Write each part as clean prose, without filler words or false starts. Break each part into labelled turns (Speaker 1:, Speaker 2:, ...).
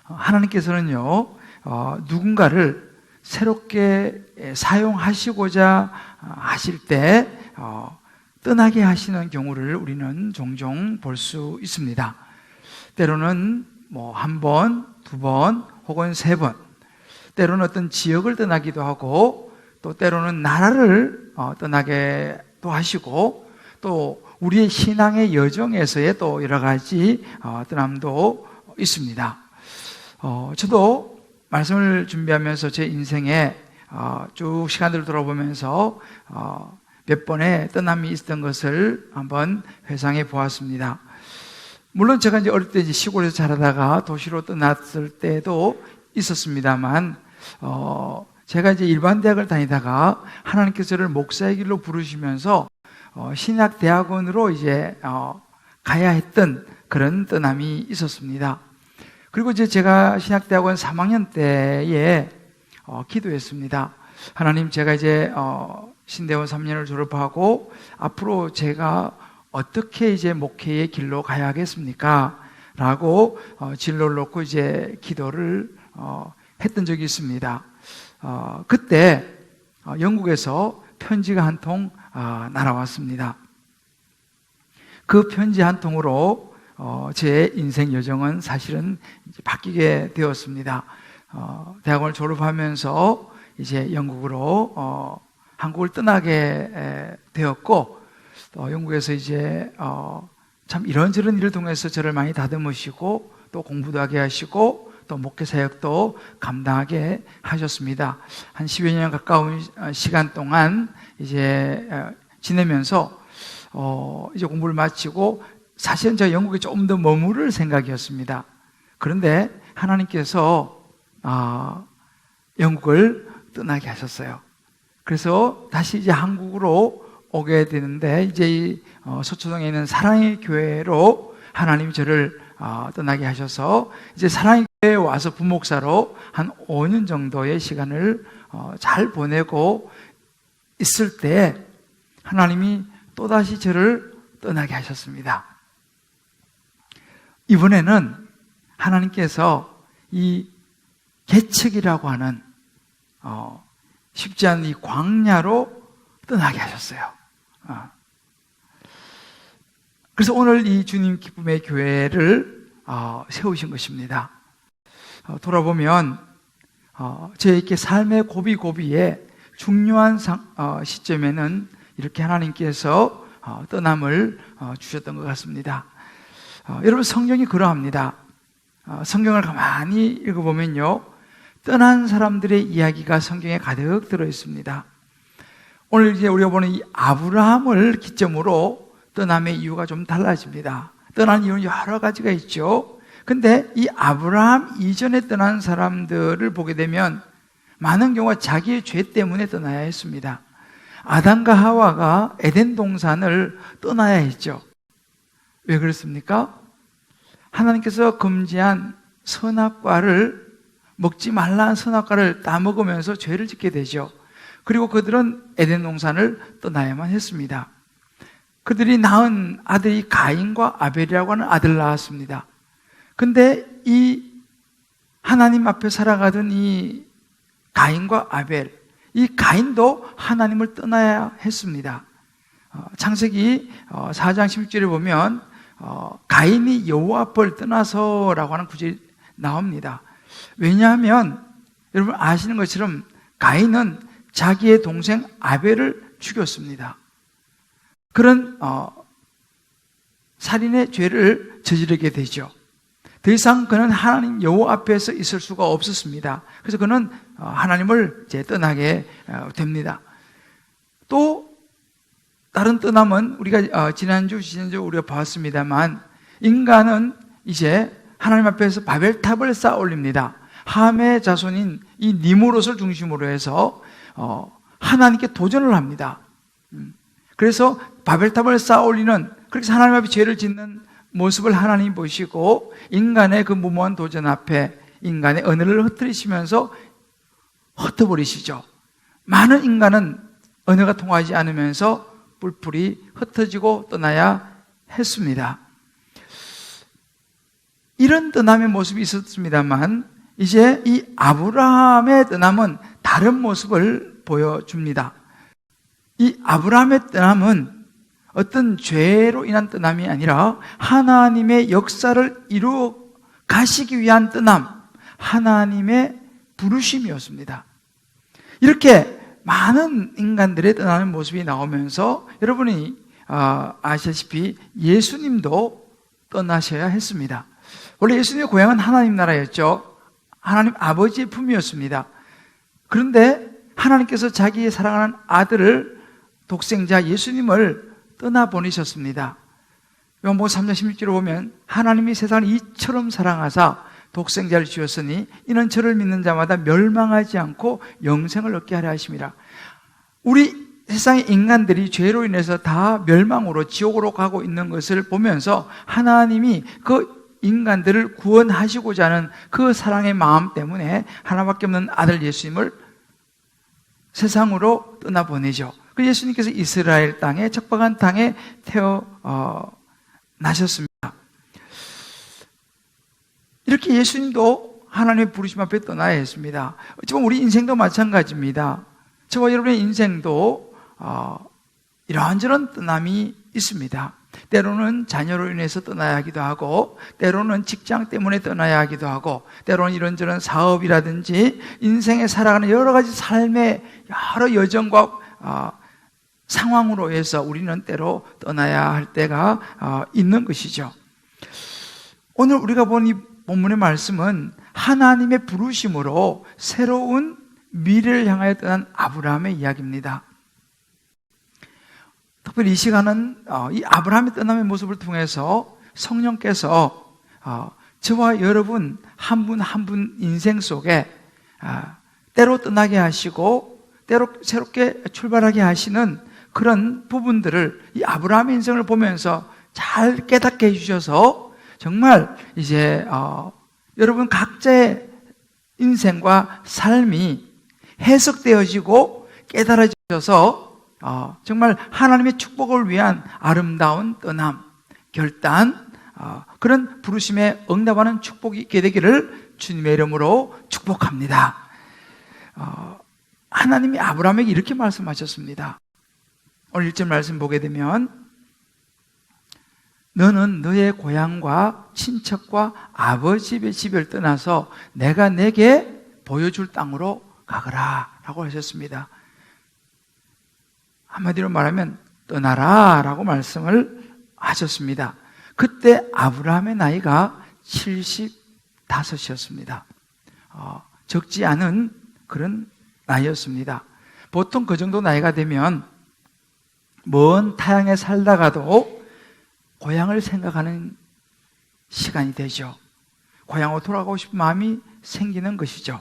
Speaker 1: 하나님께서는요, 누군가를 새롭게 사용하시고자 하실 때 떠나게 하시는 경우를 우리는 종종 볼 수 있습니다. 때로는 한 번, 두 번, 혹은 세 번, 때로는 어떤 지역을 떠나기도 하고, 또 때로는 나라를 떠나게도 하시고, 또 우리의 신앙의 여정에서의 또 여러 가지 떠남도 있습니다. 저도 말씀을 준비하면서 제 인생에 쭉 시간들을 돌아보면서 몇 번의 떠남이 있었던 것을 한번 회상해 보았습니다. 물론 제가 이제 어릴 때 시골에서 자라다가 도시로 떠났을 때도 있었습니다만, 제가 이제 일반 대학을 다니다가 하나님께서 저를 목사의 길로 부르시면서 신학대학원으로 이제 가야 했던 그런 떠남이 있었습니다. 그리고 이제 제가 신학대학원 3학년 때에 기도했습니다. 하나님, 제가 이제 신대원 3년을 졸업하고 앞으로 제가 어떻게 이제 목회의 길로 가야 하겠습니까? 라고 진로를 놓고 이제 기도를 했던 적이 있습니다. 그때 영국에서 편지가 한 통 날아왔습니다. 그 편지 한 통으로 제 인생 여정은 사실은 이제 바뀌게 되었습니다. 대학원을 졸업하면서 이제 영국으로 한국을 떠나게 되었고, 영국에서 이제 참 이런저런 일을 통해서 저를 많이 다듬으시고, 또 공부도 하게 하시고, 또 목회 사역도 감당하게 하셨습니다. 한 10여 년 가까운 시간 동안 이제 지내면서 이제 공부를 마치고, 사실은 제가 영국에 조금 더 머무를 생각이었습니다. 그런데 하나님께서 영국을 떠나게 하셨어요. 그래서 다시 이제 한국으로 오게 되는데, 이제 이 서초동에 있는 사랑의 교회로 하나님이 저를 떠나게 하셔서 이제 사랑의 교회에 와서 부목사로 한 5년 정도의 시간을 잘 보내고 있을 때 하나님이 또다시 저를 떠나게 하셨습니다. 이번에는 하나님께서 이 개척이라고 하는 쉽지 않은 이 광야로 떠나게 하셨어요. 그래서 오늘 이 주님 기쁨의 교회를 세우신 것입니다. 돌아보면 저에게 삶의 고비고비에 중요한 시점에는 이렇게 하나님께서 떠남을 주셨던 것 같습니다. 여러분, 성경이 그러합니다. 성경을 가만히 읽어보면요, 떠난 사람들의 이야기가 성경에 가득 들어 있습니다. 오늘 이제 우리가 보는 이 아브라함을 기점으로 떠남의 이유가 좀 달라집니다. 떠난 이유는 여러 가지가 있죠. 근데 이 아브라함 이전에 떠난 사람들을 보게 되면 많은 경우가 자기의 죄 때문에 떠나야 했습니다. 아담과 하와가 에덴 동산을 떠나야 했죠. 왜 그렇습니까? 하나님께서 금지한 선악과를 먹지 말라는 선악과를 따먹으면서 죄를 짓게 되죠. 그리고 그들은 에덴 동산을 떠나야만 했습니다. 그들이 낳은 아들이 가인과 아벨이라고 하는 아들을 낳았습니다. 근데 이 하나님 앞에 살아가던 이 가인과 아벨, 이 가인도 하나님을 떠나야 했습니다. 창세기 4장 16절에 보면 가인이 여호와 앞을 떠나서라고 하는 구절이 나옵니다. 왜냐하면 여러분 아시는 것처럼 가인은 자기의 동생 아벨을 죽였습니다. 그런 살인의 죄를 저지르게 되죠. 더 이상 그는 하나님 여호와 앞에서 있을 수가 없었습니다. 그래서 그는 하나님을 이제 떠나게 됩니다. 또 다른 떠남은 우리가 지난주 우리가 봤습니다만, 인간은 이제 하나님 앞에서 바벨탑을 쌓아 올립니다. 함의 자손인 이 니무롯을 중심으로 해서 하나님께 도전을 합니다. 그래서 바벨탑을 쌓아 올리는, 그렇게 하나님 앞에 죄를 짓는 모습을 하나님이 보시고 인간의 그 무모한 도전 앞에 인간의 언어를 흩트리시면서 흩어버리시죠. 많은 인간은 언어가 통하지 않으면서 뿔뿔이 흩어지고 떠나야 했습니다. 이런 떠남의 모습이 있었습니다만 이제 이 아브라함의 떠남은 다른 모습을 보여줍니다. 이 아브라함의 떠남은 어떤 죄로 인한 떠남이 아니라 하나님의 역사를 이루어 가시기 위한 떠남, 하나님의 부르심이었습니다. 이렇게 많은 인간들의 떠나는 모습이 나오면서 여러분이 아시다시피 예수님도 떠나셔야 했습니다. 원래 예수님의 고향은 하나님 나라였죠. 하나님 아버지의 품이었습니다. 그런데 하나님께서 자기의 사랑하는 아들을, 독생자 예수님을 떠나보내셨습니다. 요한복음 3장 16절을 보면 하나님이 세상을 이처럼 사랑하사 독생자를 주었으니 이는 저를 믿는 자마다 멸망하지 않고 영생을 얻게 하려 하심이라. 우리 세상의 인간들이 죄로 인해서 다 멸망으로 지옥으로 가고 있는 것을 보면서 하나님이 그 인간들을 구원하시고자 하는 그 사랑의 마음 때문에 하나밖에 없는 아들 예수님을 세상으로 떠나보내죠. 그 예수님께서 이스라엘 땅에, 척박한 땅에 태어나셨습니다. 이렇게 예수님도 하나님의 부르심 앞에 떠나야 했습니다. 어찌보면 우리 인생도 마찬가지입니다. 저와 여러분의 인생도 이런저런 떠남이 있습니다. 때로는 자녀로 인해서 떠나야 하기도 하고, 때로는 직장 때문에 떠나야 하기도 하고, 때로는 이런저런 사업이라든지 인생에 살아가는 여러 가지 삶의 여러 여정과 상황으로 해서 우리는 때로 떠나야 할 때가 있는 것이죠. 오늘 우리가 본 이 본문의 말씀은 하나님의 부르심으로 새로운 미래를 향하여 떠난 아브라함의 이야기입니다. 특별히 이 시간은 이 아브라함의 떠남의 모습을 통해서 성령께서 저와 여러분 한 분 한 분 인생 속에 때로 떠나게 하시고 때로 새롭게 출발하게 하시는 그런 부분들을 이 아브라함의 인생을 보면서 잘 깨닫게 해주셔서 정말 이제 여러분 각자의 인생과 삶이 해석되어지고 깨달아져서 정말 하나님의 축복을 위한 아름다운 떠남, 결단, 그런 부르심에 응답하는 축복이 있게 되기를 주님의 이름으로 축복합니다. 하나님이 아브라함에게 이렇게 말씀하셨습니다. 오늘 1절 말씀 보게 되면 너는 너의 고향과 친척과 아버지의 집을 떠나서 내가 내게 보여줄 땅으로 가거라 라고 하셨습니다. 한마디로 말하면 떠나라 라고 말씀을 하셨습니다. 그때 아브라함의 나이가 75이었습니다. 적지 않은 그런 나이였습니다. 보통 그 정도 나이가 되면 먼 타향에 살다가도 고향을 생각하는 시간이 되죠. 고향으로 돌아가고 싶은 마음이 생기는 것이죠.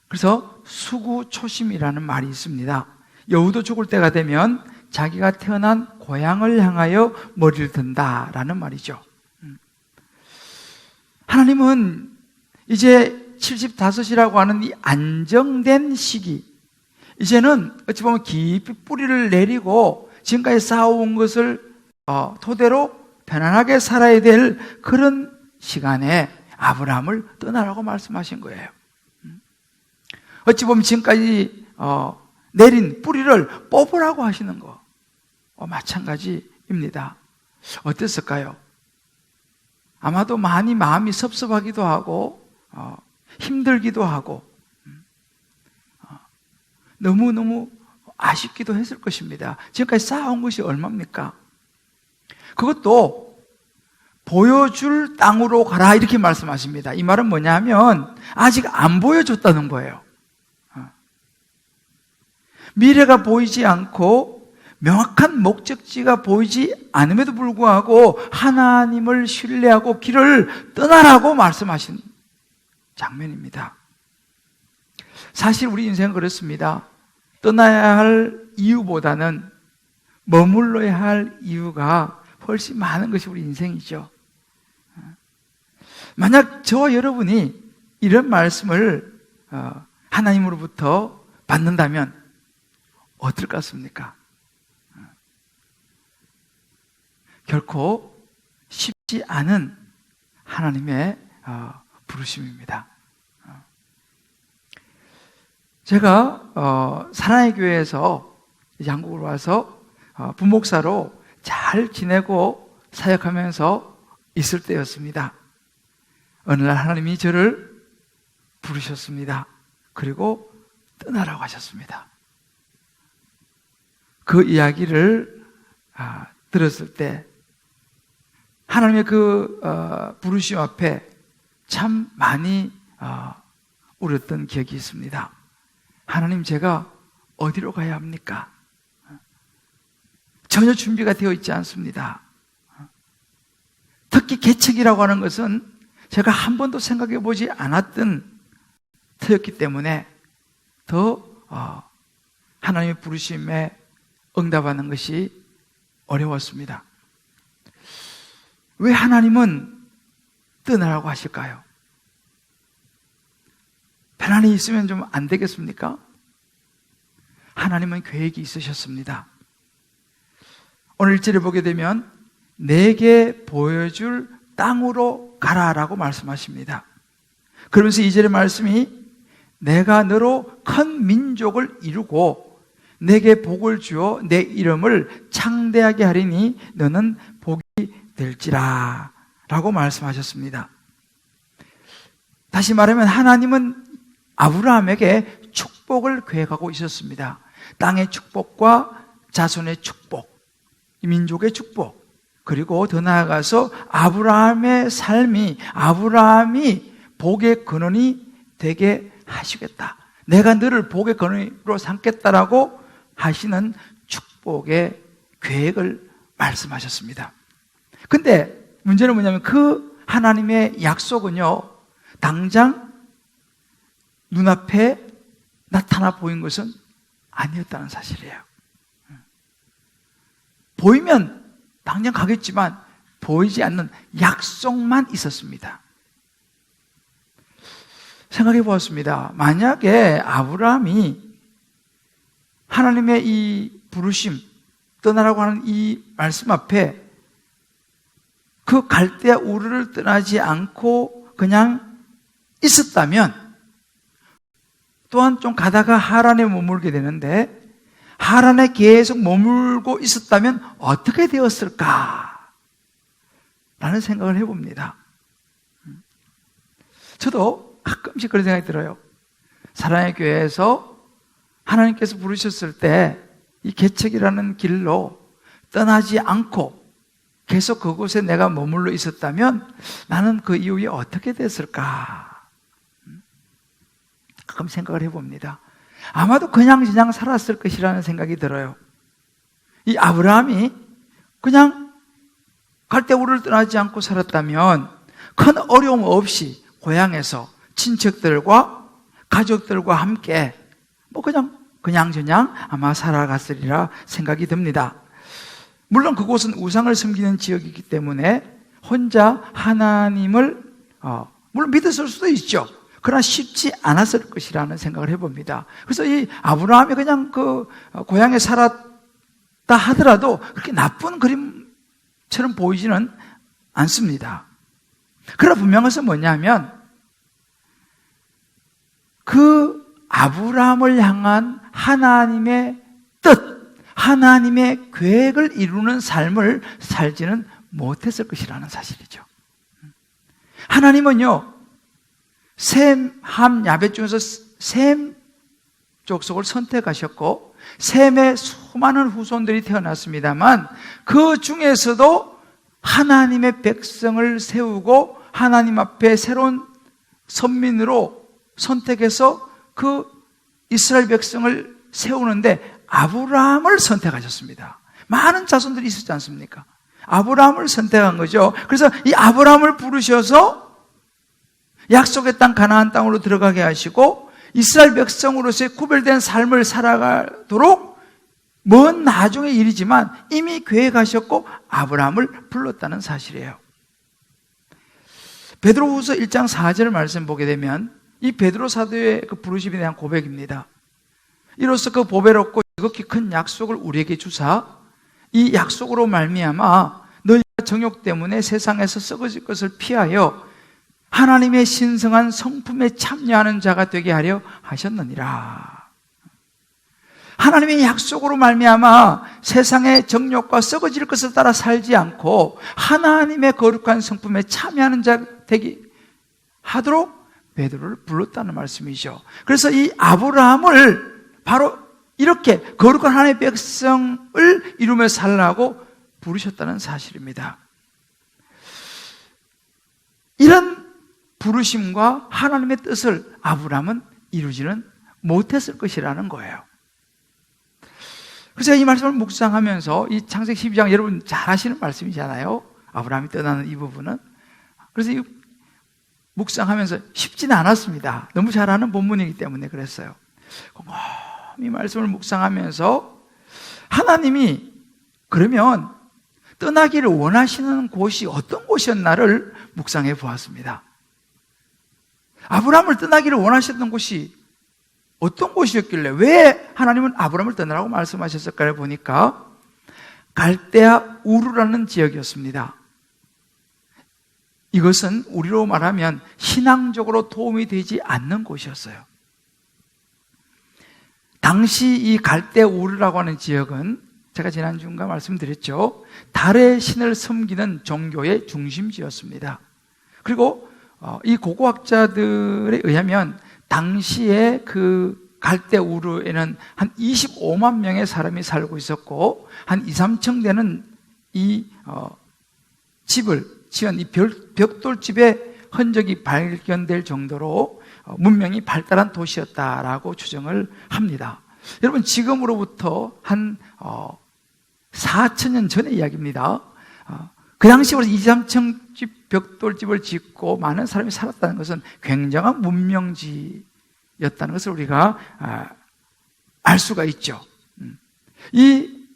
Speaker 1: 그래서 수구초심이라는 말이 있습니다. 여우도 죽을 때가 되면 자기가 태어난 고향을 향하여 머리를 든다라는 말이죠. 하나님은 이제 75이라고 하는 이 안정된 시기, 이제는 어찌 보면 깊이 뿌리를 내리고 지금까지 쌓아온 것을 토대로 편안하게 살아야 될 그런 시간에 아브라함을 떠나라고 말씀하신 거예요. 어찌 보면 지금까지 내린 뿌리를 뽑으라고 하시는 거 마찬가지입니다. 어땠을까요? 아마도 많이 마음이 섭섭하기도 하고 힘들기도 하고 너무너무 아쉽기도 했을 것입니다. 지금까지 쌓아온 것이 얼마입니까? 그것도 보여줄 땅으로 가라 이렇게 말씀하십니다. 이 말은 뭐냐면 아직 안 보여줬다는 거예요. 미래가 보이지 않고 명확한 목적지가 보이지 않음에도 불구하고 하나님을 신뢰하고 길을 떠나라고 말씀하신 장면입니다. 사실 우리 인생은 그렇습니다. 떠나야 할 이유보다는 머물러야 할 이유가 훨씬 많은 것이 우리 인생이죠. 만약 저와 여러분이 이런 말씀을 하나님으로부터 받는다면 어떨 것 같습니까? 결코 쉽지 않은 하나님의 부르심입니다. 제가 사랑의 교회에서 한국으로 와서 부목사로 잘 지내고 사역하면서 있을 때였습니다. 어느 날 하나님이 저를 부르셨습니다. 그리고 떠나라고 하셨습니다. 그 이야기를 들었을 때 하나님의 그 부르심 앞에 참 많이 울었던 기억이 있습니다. 하나님, 제가 어디로 가야 합니까? 전혀 준비가 되어 있지 않습니다. 특히 개척이라고 하는 것은 제가 한 번도 생각해 보지 않았던 터였기 때문에 더 하나님의 부르심에 응답하는 것이 어려웠습니다. 왜 하나님은 떠나라고 하실까요? 편안히 있으면 좀 안 되겠습니까? 하나님은 계획이 있으셨습니다. 오늘 1절에 보게 되면 내게 보여줄 땅으로 가라라고 말씀하십니다. 그러면서 2절의 말씀이 내가 너로 큰 민족을 이루고 내게 복을 주어 내 이름을 창대하게 하리니 너는 복이 될지라 라고 말씀하셨습니다. 다시 말하면 하나님은 아브라함에게 축복을 계획하고 있었습니다. 땅의 축복과 자손의 축복, 민족의 축복, 그리고 더 나아가서 아브라함의 삶이 아브라함이 복의 근원이 되게 하시겠다. 내가 너를 복의 근원으로 삼겠다라고 하시는 축복의 계획을 말씀하셨습니다. 근데 문제는 뭐냐면 그 하나님의 약속은요, 당장 눈앞에 나타나 보인 것은 아니었다는 사실이에요. 보이면 당장 가겠지만 보이지 않는 약속만 있었습니다. 생각해 보았습니다. 만약에 아브라함이 하나님의 이 부르심, 떠나라고 하는 이 말씀 앞에 그 갈대아 우르를 떠나지 않고 그냥 있었다면, 또한 좀 가다가 하란에 머물게 되는데 하란에 계속 머물고 있었다면 어떻게 되었을까? 라는 생각을 해봅니다. 저도 가끔씩 그런 생각이 들어요. 사랑의 교회에서 하나님께서 부르셨을 때 이 개척이라는 길로 떠나지 않고 계속 그곳에 내가 머물러 있었다면 나는 그 이후에 어떻게 됐을까? 가끔 생각을 해봅니다. 아마도 그냥 살았을 것이라는 생각이 들어요. 이 아브라함이 그냥 갈대우를 떠나지 않고 살았다면 큰 어려움 없이 고향에서 친척들과 가족들과 함께 그냥 아마 살아갔으리라 생각이 듭니다. 물론 그곳은 우상을 섬기는 지역이기 때문에 혼자 하나님을 물론 믿었을 수도 있죠. 그러나 쉽지 않았을 것이라는 생각을 해봅니다. 그래서 이 아브라함이 그냥 그 고향에 살았다 하더라도 그렇게 나쁜 그림처럼 보이지는 않습니다. 그러나 분명한 것은 뭐냐면 그 아브라함을 향한 하나님의 뜻, 하나님의 계획을 이루는 삶을 살지는 못했을 것이라는 사실이죠. 하나님은요, 셈, 함, 야벳 중에서 셈 족속을 선택하셨고 셈의 수많은 후손들이 태어났습니다만 그 중에서도 하나님의 백성을 세우고 하나님 앞에 새로운 선민으로 선택해서 그 이스라엘 백성을 세우는데 아브라함을 선택하셨습니다. 많은 자손들이 있었지 않습니까? 아브라함을 선택한 거죠. 그래서 이 아브라함을 부르셔서 약속의 땅 가나안 땅으로 들어가게 하시고 이스라엘 백성으로서의 구별된 삶을 살아가도록 먼 나중의 일이지만 이미 계획하셨고 아브라함을 불렀다는 사실이에요. 베드로후서 1장 4절 말씀 보게 되면 이 베드로 사도의 그 부르심에 대한 고백입니다. 이로써 그 보배롭고 지극히 큰 약속을 우리에게 주사 이 약속으로 말미암아 너희가 정욕 때문에 세상에서 썩어질 것을 피하여 하나님의 신성한 성품에 참여하는 자가 되게 하려 하셨느니라. 하나님의 약속으로 말미암아 세상의 정욕과 썩어질 것을 따라 살지 않고 하나님의 거룩한 성품에 참여하는 자 되게 하도록 베드로를 불렀다는 말씀이죠. 그래서 이 아브라함을 바로 이렇게 거룩한 하나님의 백성을 이루며 살라고 부르셨다는 사실입니다. 이런 부르심과 하나님의 뜻을 아브라함은 이루지는 못했을 것이라는 거예요. 그래서 이 말씀을 묵상하면서 이 창세기 12장 여러분 잘 아시는 말씀이잖아요. 아브라함이 떠나는 이 부분은. 그래서 이 묵상하면서 쉽지는 않았습니다. 너무 잘 아는 본문이기 때문에 그랬어요. 이 말씀을 묵상하면서 하나님이 그러면 떠나기를 원하시는 곳이 어떤 곳이었나를 묵상해 보았습니다. 아브라함을 떠나기를 원하셨던 곳이 어떤 곳이었길래 왜 하나님은 아브라함을 떠나라고 말씀하셨을까를 보니까 갈대아 우르라는 지역이었습니다. 이것은 우리로 말하면 신앙적으로 도움이 되지 않는 곳이었어요. 당시 이 갈대아 우르라고 하는 지역은 제가 지난주인가 말씀드렸죠. 달의 신을 섬기는 종교의 중심지였습니다. 그리고 이 고고학자들에 의하면 당시에 그 갈대 우르에는 한 25만 명의 사람이 살고 있었고 한 2, 3층 되는 이 집을 지은 이 벽돌집의 흔적이 발견될 정도로 문명이 발달한 도시였다라고 추정을 합니다. 여러분 지금으로부터 한 4,000년 전의 이야기입니다. 그 당시 2, 3층 집 벽돌집을 짓고 많은 사람이 살았다는 것은 굉장한 문명지였다는 것을 우리가 알 수가 있죠. 이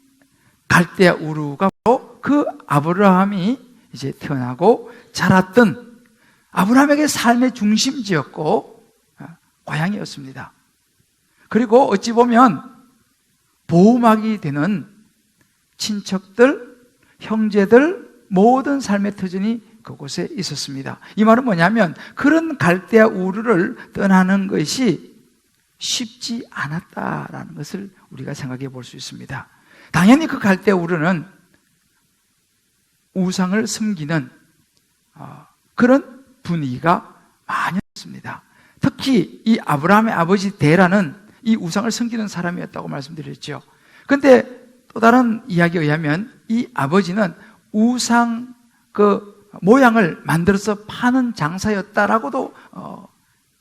Speaker 1: 갈대아 우르가 바로 그 아브라함이 이제 태어나고 자랐던 아브라함에게 삶의 중심지였고 고향이었습니다. 그리고 어찌 보면 보호막이 되는 친척들, 형제들 모든 삶의 터전이 그곳에 있었습니다. 이 말은 뭐냐면 그런 갈대아 우르를 떠나는 것이 쉽지 않았다라는 것을 우리가 생각해 볼 수 있습니다. 당연히 그 갈대아 우르는 우상을 섬기는 그런 분위기가 많았습니다. 특히 이 아브라함의 아버지 데라는 이 우상을 섬기는 사람이었다고 말씀드렸죠. 그런데 또 다른 이야기에 의하면 이 아버지는 우상 그 모양을 만들어서 파는 장사였다라고도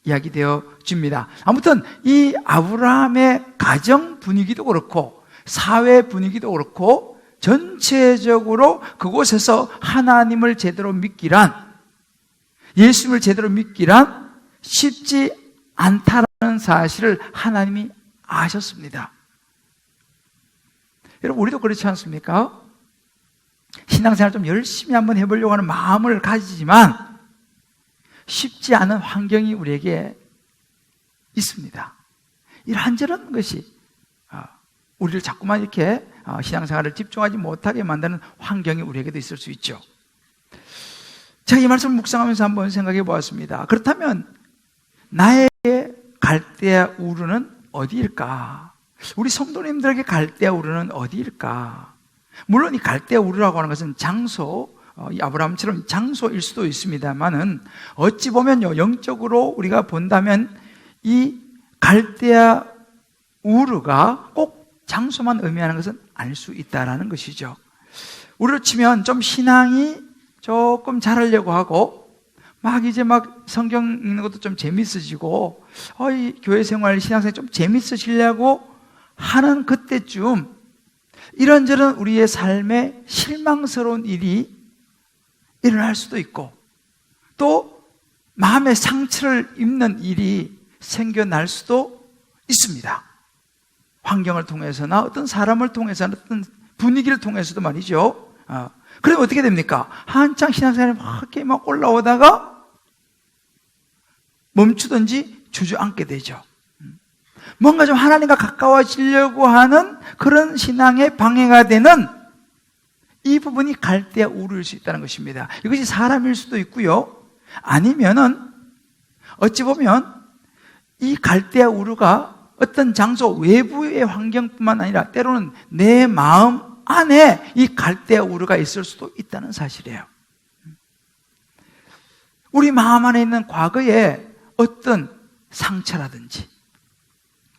Speaker 1: 이야기되어집니다. 아무튼 이 아브라함의 가정 분위기도 그렇고 사회 분위기도 그렇고 전체적으로 그곳에서 하나님을 제대로 믿기란, 예수님을 제대로 믿기란 쉽지 않다라는 사실을 하나님이 아셨습니다. 여러분 우리도 그렇지 않습니까? 신앙생활 좀 열심히 한번 해보려고 하는 마음을 가지지만 쉽지 않은 환경이 우리에게 있습니다. 이런저런 것이 우리를 자꾸만 이렇게 신앙생활을 집중하지 못하게 만드는 환경이 우리에게도 있을 수 있죠. 제가 이 말씀을 묵상하면서 한번 생각해 보았습니다. 그렇다면 나에게 갈대아 우르는 어디일까? 우리 성도님들에게 갈대아 우르는 어디일까? 물론 이 갈대아 우르라고 하는 것은 장소, 이 아브라함처럼 장소일 수도 있습니다만은 어찌 보면요, 영적으로 우리가 본다면 이 갈대아 우르가 꼭 장소만 의미하는 것은 알 수 있다라는 것이죠. 우리로 치면 좀 신앙이 조금 잘하려고 하고 이제 성경 읽는 것도 좀 재밌어지고 이 교회 생활, 신앙생활 좀 재밌어지려고 하는 그때쯤 이런저런 우리의 삶에 실망스러운 일이 일어날 수도 있고 또 마음의 상처를 입는 일이 생겨날 수도 있습니다. 환경을 통해서나 어떤 사람을 통해서나 어떤 분위기를 통해서도 말이죠. 그럼 어떻게 됩니까? 한창 신앙생활이 막 올라오다가 멈추든지 주저앉게 되죠. 뭔가 좀 하나님과 가까워지려고 하는 그런 신앙의 방해가 되는 이 부분이 갈대아 우르일 수 있다는 것입니다. 이것이 사람일 수도 있고요. 아니면은 어찌 보면 이 갈대아 우르가 어떤 장소 외부의 환경뿐만 아니라 때로는 내 마음 안에 이 갈대아 우르가 있을 수도 있다는 사실이에요. 우리 마음 안에 있는 과거의 어떤 상처라든지,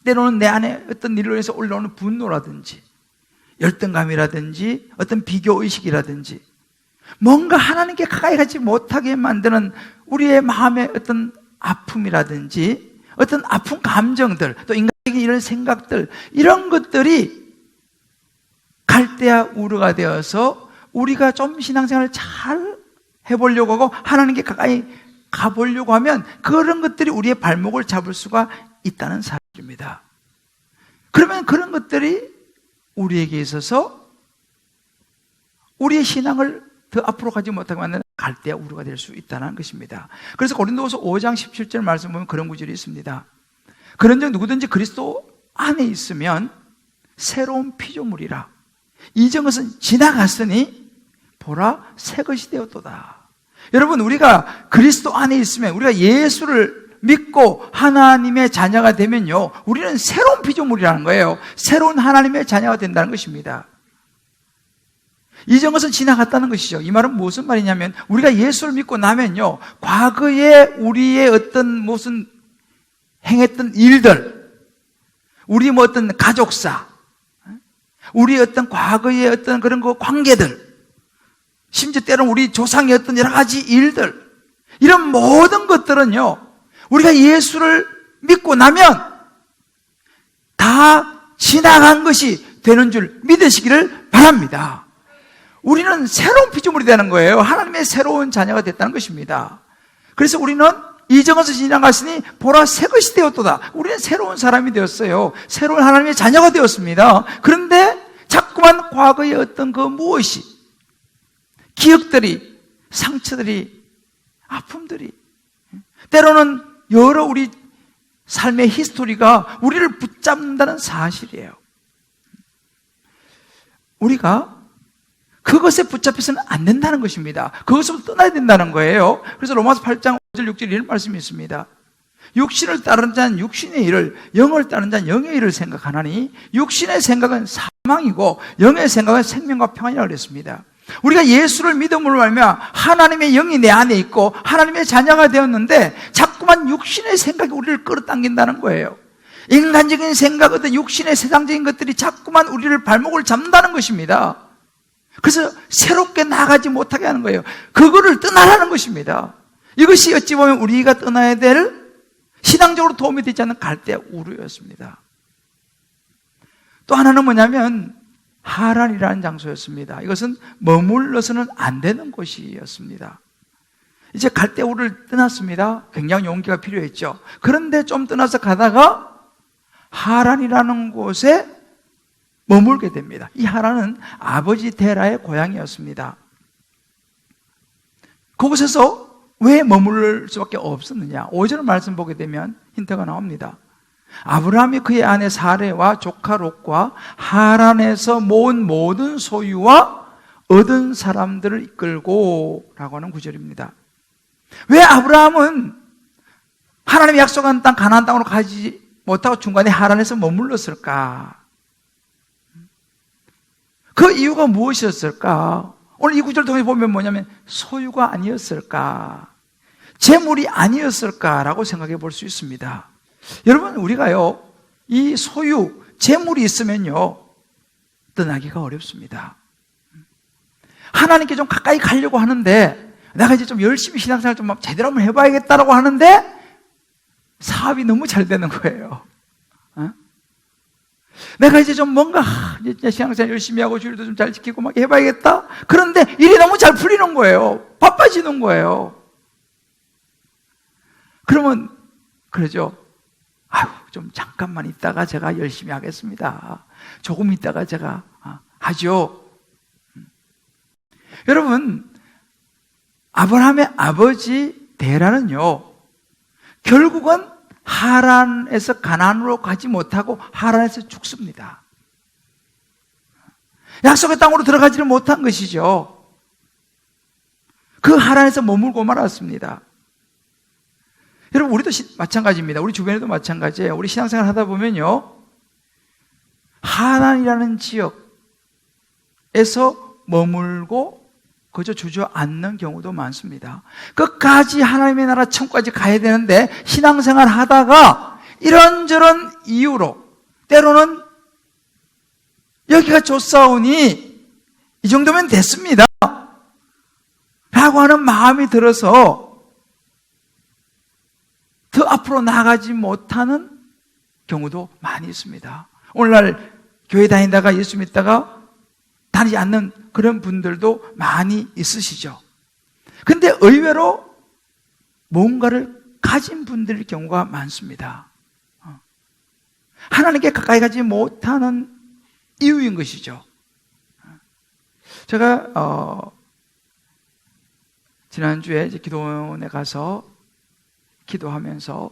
Speaker 1: 때로는 내 안에 어떤 일로 해서 올라오는 분노라든지, 열등감이라든지, 어떤 비교의식이라든지, 뭔가 하나님께 가까이 가지 못하게 만드는 우리의 마음의 어떤 아픔이라든지, 어떤 아픈 감정들, 또 인간에게 이런 생각들, 이런 것들이 갈대아 우르가 되어서 우리가 좀 신앙생활을 잘 해보려고 하고 하나님께 가까이 가보려고 하면 그런 것들이 우리의 발목을 잡을 수가 있다는 사실입니다. 그러면 그런 것들이 우리에게 있어서 우리의 신앙을 더 앞으로 가지 못하게 만드는 갈대아 우르가 될 수 있다는 것입니다. 그래서 고린도후서 5장 17절 말씀 보면 그런 구절이 있습니다. 그런즉 누구든지 그리스도 안에 있으면 새로운 피조물이라. 이전 것은 지나갔으니 보라 새 것이 되었도다. 여러분, 우리가 그리스도 안에 있으면, 우리가 예수를 믿고 하나님의 자녀가 되면요, 우리는 새로운 피조물이라는 거예요. 새로운 하나님의 자녀가 된다는 것입니다. 이전 것은 지나갔다는 것이죠. 이 말은 무슨 말이냐면, 우리가 예수를 믿고 나면요, 과거에 우리의 어떤 무슨 행했던 일들, 우리 뭐 어떤 가족사, 우리 어떤 과거의 어떤 그런 거 관계들, 심지어 때로는 우리 조상의 어떤 여러 가지 일들, 이런 모든 것들은요, 우리가 예수를 믿고 나면 다 지나간 것이 되는 줄 믿으시기를 바랍니다. 우리는 새로운 피조물이 되는 거예요. 하나님의 새로운 자녀가 됐다는 것입니다. 그래서 우리는 이전 것을 지나갔으니 보라 새 것이 되었도다. 우리는 새로운 사람이 되었어요. 새로운 하나님의 자녀가 되었습니다. 그런데 자꾸만 과거의 어떤 그 무엇이, 기억들이, 상처들이, 아픔들이, 때로는 여러 우리 삶의 히스토리가 우리를 붙잡는다는 사실이에요. 우리가 그것에 붙잡혀서는 안 된다는 것입니다. 그것으로 떠나야 된다는 거예요. 그래서 로마서 8장 5절 6절 이런 말씀이 있습니다. 육신을 따르는 자는 육신의 일을, 영을 따르는 자는 영의 일을 생각하나니 육신의 생각은 사망이고 영의 생각은 생명과 평안이라고 그랬습니다. 우리가 예수를 믿음으로 말미암아 하나님의 영이 내 안에 있고 하나님의 자녀가 되었는데 자꾸만 육신의 생각이 우리를 끌어당긴다는 거예요. 인간적인 생각, 어떤 육신의 세상적인 것들이 자꾸만 우리를 발목을 잡는다는 것입니다. 그래서 새롭게 나가지 못하게 하는 거예요. 그거를 떠나라는 것입니다. 이것이 어찌 보면 우리가 떠나야 될, 신앙적으로 도움이 되지 않는 갈대아 우르였습니다. 또 하나는 뭐냐면 하란이라는 장소였습니다. 이것은 머물러서는 안 되는 곳이었습니다. 이제 갈대아 우르를 떠났습니다. 굉장히 용기가 필요했죠. 그런데 좀 떠나서 가다가 하란이라는 곳에 머물게 됩니다. 이 하란은 아버지 데라의 고향이었습니다. 그곳에서 왜 머물 수밖에 없었느냐? 5절 말씀 보게 되면 힌트가 나옵니다. 아브라함이 그의 아내 사레와 조카 롯과 하란에서 모은 모든 소유와 얻은 사람들을 이끌고 라고 하는 구절입니다. 왜 아브라함은 하나님이 약속한 땅 가나안 땅으로 가지 못하고 중간에 하란에서 머물렀을까? 그 이유가 무엇이었을까? 오늘 이 구절 통해 보면 뭐냐면 소유가 아니었을까? 재물이 아니었을까라고 생각해 볼 수 있습니다. 여러분, 우리가요, 이 소유, 재물이 있으면요, 떠나기가 어렵습니다. 하나님께 좀 가까이 가려고 하는데, 내가 이제 좀 열심히 신앙생활 좀 제대로 한번 해봐야겠다라고 하는데, 사업이 너무 잘 되는 거예요. 내가 이제 좀 뭔가, 이제 신앙생활 열심히 하고 주일도 좀 잘 지키고 막 해봐야겠다? 그런데 일이 너무 잘 풀리는 거예요. 바빠지는 거예요. 그러면, 그러죠. 아유, 좀 잠깐만 있다가 제가 열심히 하겠습니다. 조금 있다가 제가 하죠. 여러분, 아브라함의 아버지 데라는요, 결국은 하란에서 가나안으로 가지 못하고 하란에서 죽습니다. 약속의 땅으로 들어가지를 못한 것이죠. 그 하란에서 머물고 말았습니다. 여러분, 우리도 마찬가지입니다. 우리 주변에도 마찬가지예요. 우리 신앙생활 하다 보면요, 하나님이라는 지역에서 머물고 그저 주저앉는 경우도 많습니다. 끝까지 하나님의 나라 천국까지 가야 되는데 신앙생활 하다가 이런저런 이유로 때로는 여기가 좋사오니 이 정도면 됐습니다 라고 하는 마음이 들어서 더 앞으로 나가지 못하는 경우도 많이 있습니다. 오늘날 교회 다니다가 예수 믿다가 다니지 않는 그런 분들도 많이 있으시죠. 근데 의외로 뭔가를 가진 분들의 경우가 많습니다. 하나님께 가까이 가지 못하는 이유인 것이죠. 제가 지난주에 이제 기도원에 가서 기도하면서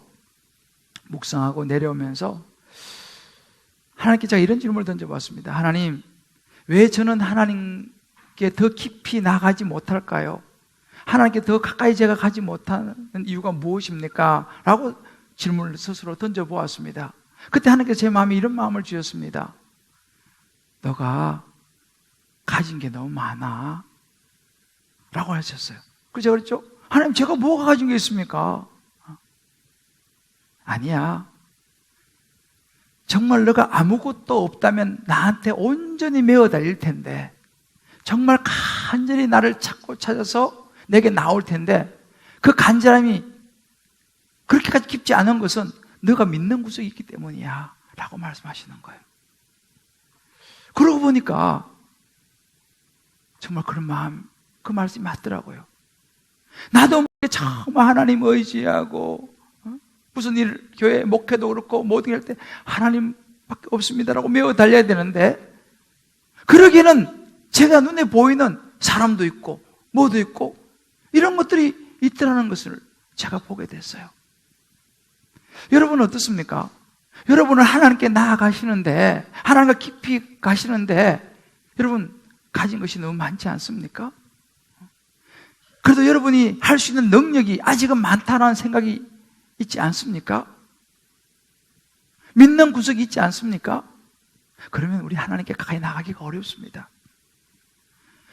Speaker 1: 묵상하고 내려오면서 하나님께 제가 이런 질문을 던져봤습니다. 하나님, 왜 저는 하나님께 더 깊이 나가지 못할까요? 하나님께 더 가까이 제가 가지 못하는 이유가 무엇입니까? 라고 질문을 스스로 던져보았습니다. 그때 하나님께서 제 마음에 이런 마음을 주셨습니다. 너가 가진 게 너무 많아 라고 하셨어요. 그래서 제가 그랬죠. 하나님, 제가 뭐가 가진 게 있습니까? 아니야. 정말 너가 아무것도 없다면 나한테 온전히 매어 달릴 텐데, 정말 간절히 나를 찾고 찾아서 내게 나올 텐데, 그 간절함이 그렇게까지 깊지 않은 것은 너가 믿는 구석이 있기 때문이야 라고 말씀하시는 거예요. 그러고 보니까 정말 그런 마음, 그 말씀이 맞더라고요. 나도 정말 하나님 의지하고 무슨 일, 교회 목회도 그렇고 모든 일 할 때 하나님밖에 없습니다라고 매어 달려야 되는데, 그러기에는 제가 눈에 보이는 사람도 있고 뭐도 있고 이런 것들이 있더라는 것을 제가 보게 됐어요. 여러분은 어떻습니까? 여러분은 하나님께 나아가시는데, 하나님과 깊이 가시는데 여러분 가진 것이 너무 많지 않습니까? 그래도 여러분이 할 수 있는 능력이 아직은 많다는 생각이 있지 않습니까? 믿는 구석이 있지 않습니까? 그러면 우리 하나님께 가까이 나가기가 어렵습니다.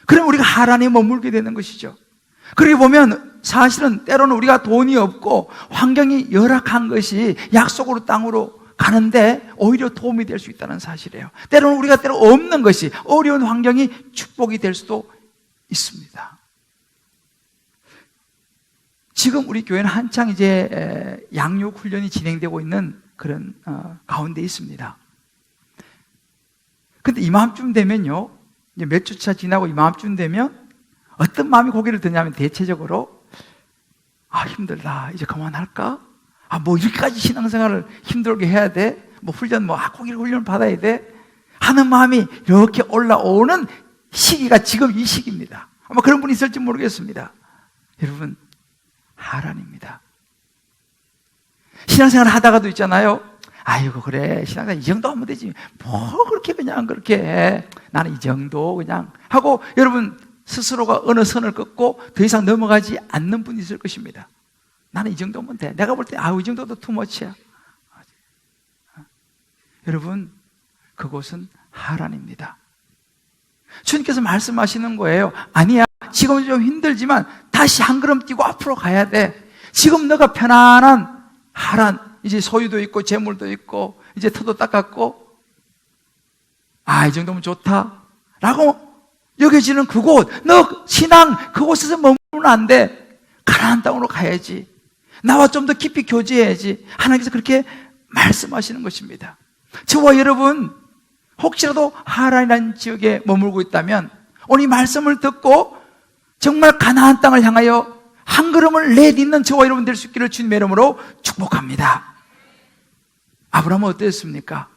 Speaker 1: 그러면 우리가 하나님에 머물게 되는 것이죠. 그렇게 보면 사실은 때로는 우리가 돈이 없고 환경이 열악한 것이 약속으로 땅으로 가는데 오히려 도움이 될 수 있다는 사실이에요. 때로는 우리가 없는 것이 어려운 환경이 축복이 될 수도 있습니다. 지금 우리 교회는 한창 이제 양육 훈련이 진행되고 있는 그런 가운데 있습니다. 근데 이맘쯤 되면요, 이제 몇 주차 지나고 이맘쯤 되면 어떤 마음이 고개를 드냐면 대체적으로 힘들다, 이제 그만할까? 뭐 이렇게까지 신앙생활을 힘들게 해야 돼? 뭐 훈련, 거기를 훈련을 받아야 돼? 하는 마음이 이렇게 올라오는 시기가 지금 이 시기입니다. 아마 그런 분이 있을지 모르겠습니다. 여러분, 하란입니다. 신앙생활 하다가도 있잖아요. 아이고, 그래, 신앙생활 이 정도 하면 되지. 뭐 그렇게 그냥 그렇게 해. 나는 이 정도 그냥 하고, 여러분 스스로가 어느 선을 긋고 더 이상 넘어가지 않는 분이 있을 것입니다. 나는 이 정도면 돼. 내가 볼 때 이 정도도 투머치야. 여러분, 그곳은 하란입니다. 주님께서 말씀하시는 거예요. 아니야, 지금은 좀 힘들지만 다시 한 걸음 뛰고 앞으로 가야 돼. 지금 너가 편안한 하란, 이제 소유도 있고 재물도 있고 이제 터도 닦았고, 이 정도면 좋다 라고 여겨지는 그곳, 너 신앙 그곳에서 머무르면 안 돼. 가나안 땅으로 가야지. 나와 좀 더 깊이 교제해야지. 하나님께서 그렇게 말씀하시는 것입니다. 저와 여러분, 혹시라도 하란이라는 지역에 머물고 있다면 오늘 이 말씀을 듣고 정말 가나안 땅을 향하여 한 걸음을 내딛는 저와 여러분 될 수 있기를 주님의 이름으로 축복합니다. 아브라함은 어땠습니까?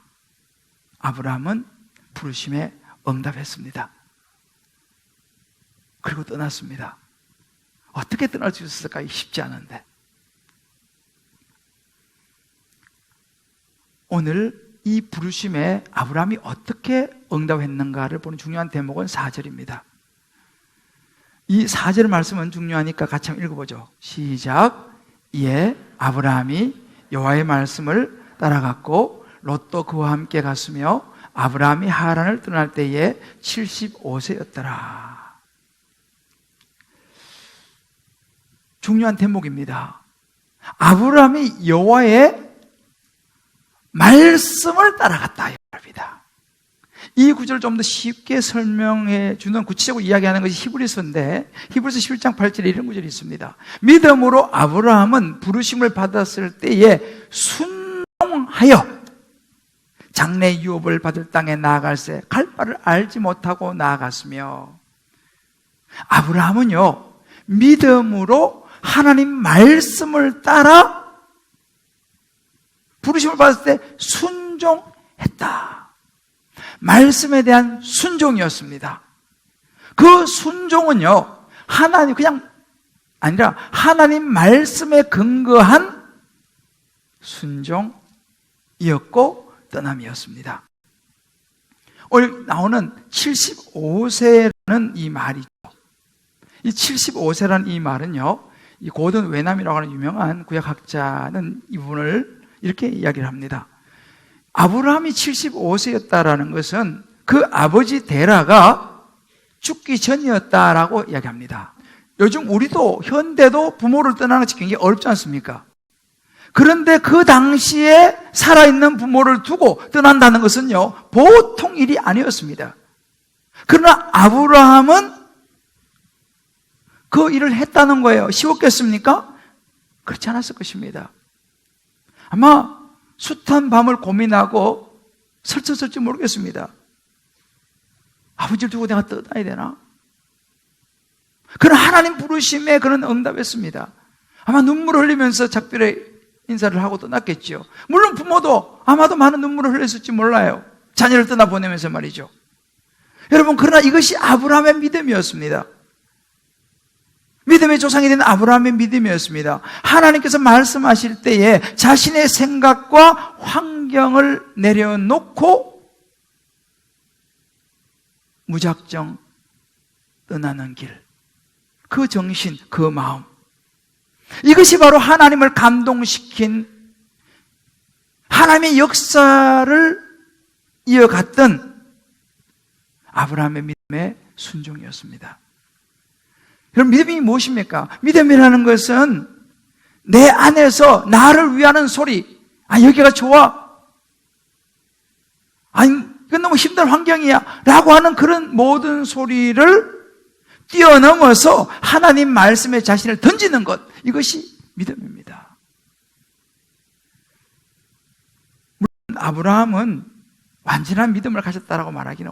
Speaker 1: 아브라함은 부르심에 응답했습니다. 그리고 떠났습니다. 어떻게 떠날 수 있었을까? 쉽지 않은데. 오늘 이 부르심에 아브라함이 어떻게 응답했는가를 보는 중요한 대목은 4절입니다. 이 4절 말씀은 중요하니까 같이 한번 읽어보죠. 시작. 이에 아브라함이 여호와의 말씀을 따라갔고 롯도 그와 함께 갔으며 아브라함이 하란을 떠날 때에 75세였더라. 중요한 대목입니다. 아브라함이 여호와의 말씀을 따라갔다 이 말입니다. 이 구절을 좀 더 쉽게 설명해 주는 구체적으로 이야기하는 것이 히브리서인데 히브리서 11장 8절에 이런 구절이 있습니다. 믿음으로 아브라함은 부르심을 받았을 때에 순종하여 장래 유업을 받을 땅에 나아갈새 갈 바를 알지 못하고 나아갔으며, 아브라함은요 믿음으로 하나님 말씀을 따라 부르심을 받았을 때 순종했다. 말씀에 대한 순종이었습니다. 그 순종은요 하나님 그냥 아니라 하나님 말씀에 근거한 순종이었고 떠남이었습니다. 오늘 나오는 75세라는 이 말이죠. 이 75세라는 이 말은요, 이 고든 웨남이라고 하는 유명한 구약학자는 이 부분을 이렇게 이야기를 합니다. 아브라함이 75세였다라는 것은 그 아버지 데라가 죽기 전이었다라고 이야기합니다. 요즘 우리도 현대도 부모를 떠나는 것이 굉장히 어렵지 않습니까? 그런데 그 당시에 살아있는 부모를 두고 떠난다는 것은요 보통 일이 아니었습니다. 그러나 아브라함은 그 일을 했다는 거예요. 쉬웠겠습니까? 그렇지 않았을 것입니다. 아마 숱한 밤을 고민하고 설쳤을지 모르겠습니다. 아버지를 두고 내가 떠나야 되나? 그런 하나님 부르심에 그런 응답했습니다. 아마 눈물을 흘리면서 작별의 인사를 하고 떠났겠죠. 물론 부모도 아마도 많은 눈물을 흘렸을지 몰라요. 자녀를 떠나보내면서 말이죠. 여러분, 그러나 이것이 아브라함의 믿음이었습니다. 믿음의 조상이 된 아브라함의 믿음이었습니다. 하나님께서 말씀하실 때에 자신의 생각과 환경을 내려놓고 무작정 떠나는 길, 그 정신, 그 마음, 이것이 바로 하나님을 감동시킨 하나님의 역사를 이어갔던 아브라함의 믿음의 순종이었습니다. 그럼 믿음이 무엇입니까? 믿음이라는 것은 내 안에서 나를 위하는 소리, 여기가 좋아, 이건 너무 힘든 환경이야 라고 하는 그런 모든 소리를 뛰어넘어서 하나님 말씀에 자신을 던지는 것, 이것이 믿음입니다. 물론 아브라함은 완전한 믿음을 가졌다라고 말하기는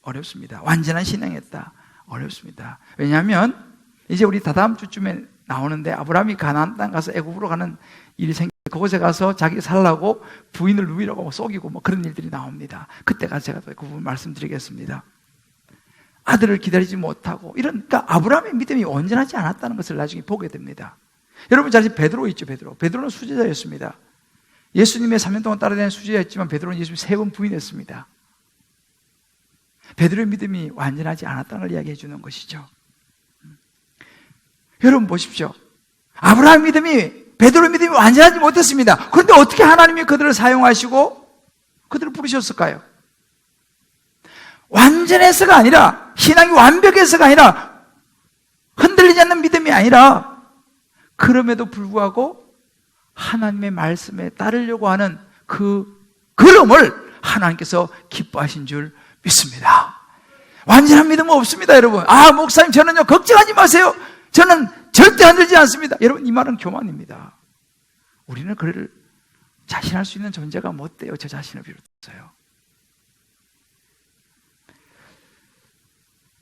Speaker 1: 어렵습니다. 완전한 신앙이었다, 어렵습니다. 왜냐하면 이제 우리 다다음 주쯤에 나오는데 아브라함이 가나안 땅 가서 애굽으로 가는 일이 생겨 그곳에 가서 자기 살라고 부인을 누이라고 속이고 그런 일들이 나옵니다. 그때 가서 제가 그 부분 말씀드리겠습니다. 아들을 기다리지 못하고 그러니까 아브라함의 믿음이 온전하지 않았다는 것을 나중에 보게 됩니다. 여러분 잘 아시는 베드로 있죠. 베드로는 수제자였습니다. 예수님의 3년 동안 따라다니는 수제자였지만 베드로는 예수님 3번 부인했습니다. 베드로의 믿음이 완전하지 않았다는 걸 이야기해 주는 것이죠. 여러분 보십시오. 아브라함의 믿음이, 베드로의 믿음이 완전하지 못했습니다. 그런데 어떻게 하나님이 그들을 사용하시고 그들을 부르셨을까요? 완전해서가 아니라, 신앙이 완벽해서가 아니라, 흔들리지 않는 믿음이 아니라, 그럼에도 불구하고 하나님의 말씀에 따르려고 하는 그 걸음을 하나님께서 기뻐하신 줄 믿습니다. 완전한 믿음은 없습니다, 여러분. 목사님, 저는요, 걱정하지 마세요. 저는 절대 흔들지 않습니다. 여러분, 이 말은 교만입니다. 우리는 그를 자신할 수 있는 존재가 못 돼요. 저 자신을 비롯해서요.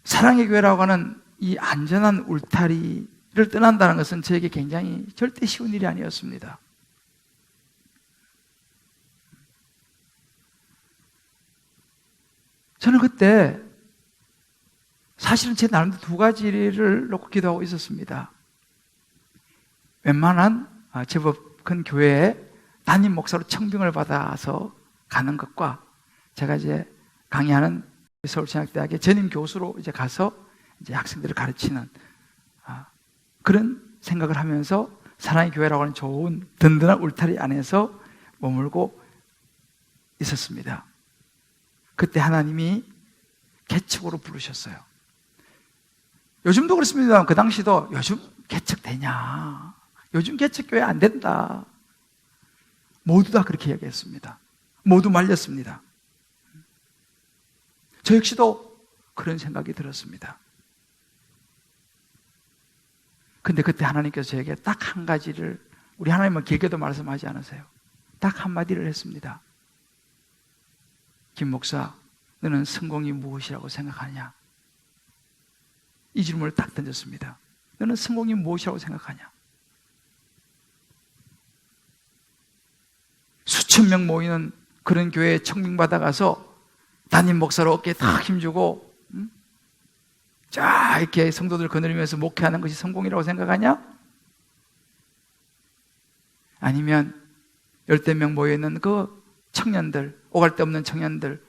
Speaker 1: 사랑의 교회라고 하는 이 안전한 울타리를 떠난다는 것은 저에게 굉장히 절대 쉬운 일이 아니었습니다. 저는 그때 사실은 제 나름대로 2가지를 놓고 기도하고 있었습니다. 웬만한 제법 큰 교회에 담임 목사로 청빙을 받아서 가는 것과 제가 이제 강의하는 서울신학대학의 전임 교수로 이제 가서 이제 학생들을 가르치는 그런 생각을 하면서 사랑의 교회라고 하는 좋은 든든한 울타리 안에서 머물고 있었습니다. 그때 하나님이 개척으로 부르셨어요. 요즘도 그렇습니다. 그 당시도 요즘 개척 되냐? 요즘 개척교회 안 된다. 모두 다 그렇게 이야기했습니다. 모두 말렸습니다. 저 역시도 그런 생각이 들었습니다. 근데 그때 하나님께서 저에게 딱 한 가지를, 우리 하나님은 길게도 말씀하지 않으세요. 딱 한마디를 했습니다. 김 목사, 너는 성공이 무엇이라고 생각하냐? 이 질문을 딱 던졌습니다. 너는 성공이 무엇이라고 생각하냐? 수천 명 모이는 그런 교회에 청빙받아가서 담임 목사로 어깨에 탁 힘주고 자 이렇게 성도들 거느리면서 목회하는 것이 성공이라고 생각하냐? 아니면 10대 명 모여있는 그 청년들, 오갈 데 없는 청년들,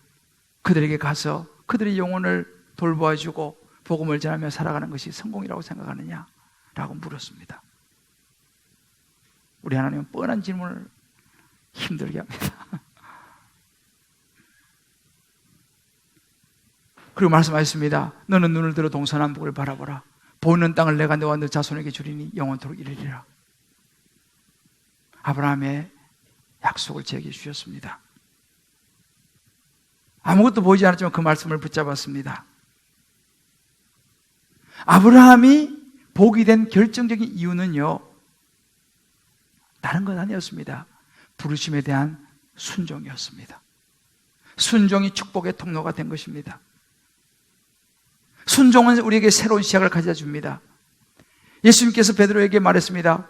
Speaker 1: 그들에게 가서 그들의 영혼을 돌보아주고 복음을 전하며 살아가는 것이 성공이라고 생각하느냐? 라고 물었습니다. 우리 하나님은 뻔한 질문을 힘들게 합니다. 그리고 말씀하셨습니다. 너는 눈을 들어 동서남북을 바라보라. 보이는 땅을 내가 너와 너 자손에게 주리니 영원토록 이르리라. 아브라함의 약속을 제게 주셨습니다. 아무것도 보이지 않았지만 그 말씀을 붙잡았습니다. 아브라함이 복이 된 결정적인 이유는요, 다른 건 아니었습니다. 부르심에 대한 순종이었습니다. 순종이 축복의 통로가 된 것입니다. 순종은 우리에게 새로운 시작을 가져다 줍니다. 예수님께서 베드로에게 말했습니다.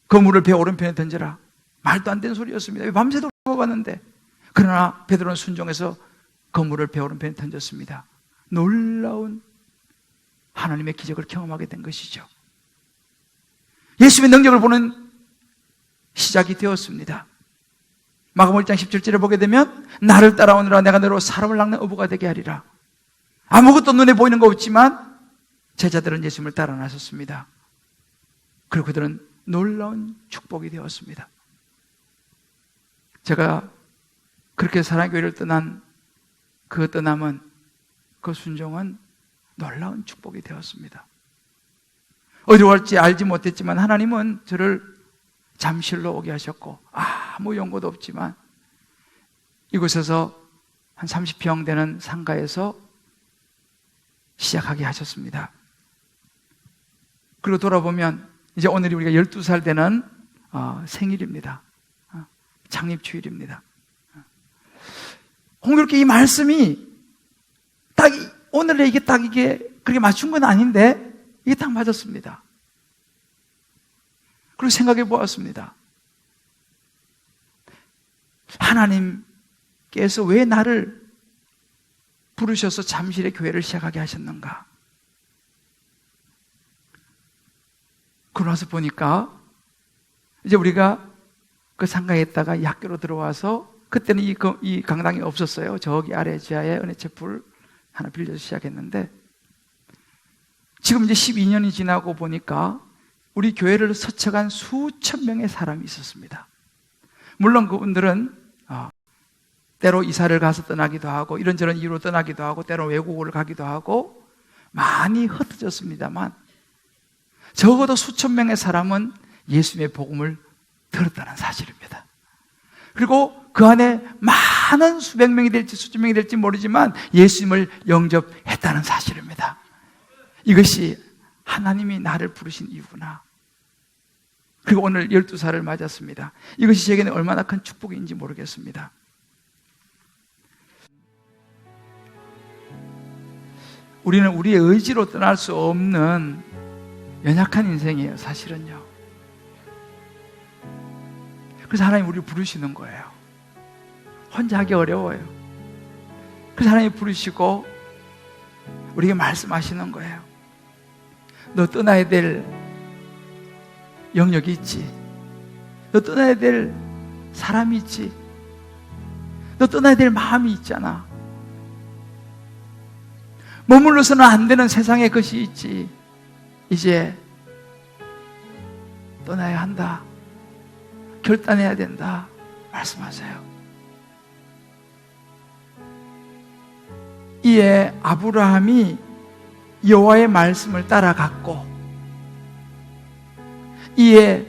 Speaker 1: 그물을 배 오른편에 던져라. 말도 안 되는 소리였습니다. 밤새도록 해봤는데, 그러나 베드로는 순종해서 그물을 배 오른편에 던졌습니다. 놀라운 하나님의 기적을 경험하게 된 것이죠. 예수님의 능력을 보는 시작이 되었습니다. 마가복음 1장 17절에 보게 되면 나를 따라오느라 내가 너로 사람을 낚는 어부가 되게 하리라. 아무것도 눈에 보이는 거 없지만 제자들은 예수님을 따라 나섰습니다. 그리고 그들은 놀라운 축복이 되었습니다. 제가 그렇게 사랑의 교회를 떠난 그 떠남은, 그 순종은 놀라운 축복이 되었습니다. 어디로 갈지 알지 못했지만 하나님은 저를 잠실로 오게 하셨고, 아무 연고도 없지만 이곳에서 한 30평 되는 상가에서 시작하게 하셨습니다. 그리고 돌아보면 이제 오늘이 우리가 12살 되는 생일입니다. 창립주일입니다. 공교롭게 이 말씀이 딱 오늘에 이게 그렇게 맞춘 건 아닌데 이게 딱 맞았습니다. 그리고 생각해 보았습니다. 하나님께서 왜 나를 부르셔서 잠실의 교회를 시작하게 하셨는가? 그러고 나서 보니까 이제 우리가 그 상가에 있다가 이 학교로 들어와서, 그때는 이 강당이 없었어요. 저기 아래 지하에 은혜체풀 하나 빌려서 시작했는데, 지금 이제 12년이 지나고 보니까 우리 교회를 서쳐간 수천 명의 사람이 있었습니다. 물론 그분들은 때로 이사를 가서 떠나기도 하고 이런저런 이유로 떠나기도 하고 때로 외국을 가기도 하고 많이 흩어졌습니다만, 적어도 수천 명의 사람은 예수님의 복음을 들었다는 사실입니다. 그리고 그 안에 많은 수백 명이 될지 수천 명이 될지 모르지만 예수님을 영접했다는 사실입니다. 이것이 하나님이 나를 부르신 이유구나. 그리고 오늘 12살을 맞았습니다. 이것이 제게는 얼마나 큰 축복인지 모르겠습니다. 우리는 우리의 의지로 떠날 수 없는 연약한 인생이에요, 사실은요. 그래서 하나님 우리를 부르시는 거예요. 혼자 하기 어려워요. 그래서 하나님 부르시고 우리에게 말씀하시는 거예요. 너 떠나야 될 영역이 있지. 너 떠나야 될 사람이 있지. 너 떠나야 될 마음이 있잖아. 머물러서는 안 되는 세상의 것이 있지. 이제 떠나야 한다. 결단해야 된다. 말씀하세요. 이에 아브라함이 여호와의 말씀을 따라갔고, 이에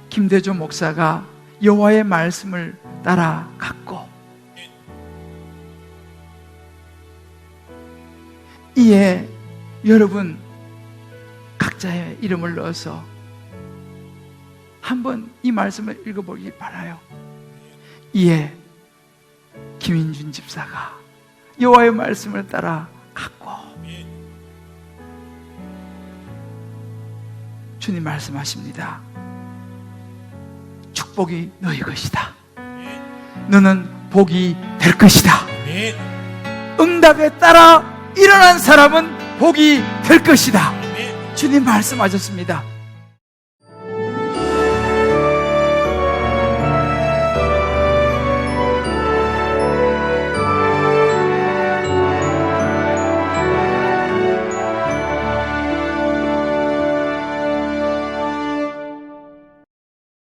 Speaker 1: 김대조 목사가 여호와의 말씀을 따라갔고, 이에 여러분 각자의 이름을 넣어서 한번 이 말씀을 읽어보길 바라요. 이에 김인준 집사가 여호와의 말씀을 따라갔고, 주님 말씀하십니다. 축복이 너희 것이다. 너는 복이 될 것이다. 응답에 따라 일어난 사람은 복이 될 것이다. 주님 말씀하셨습니다.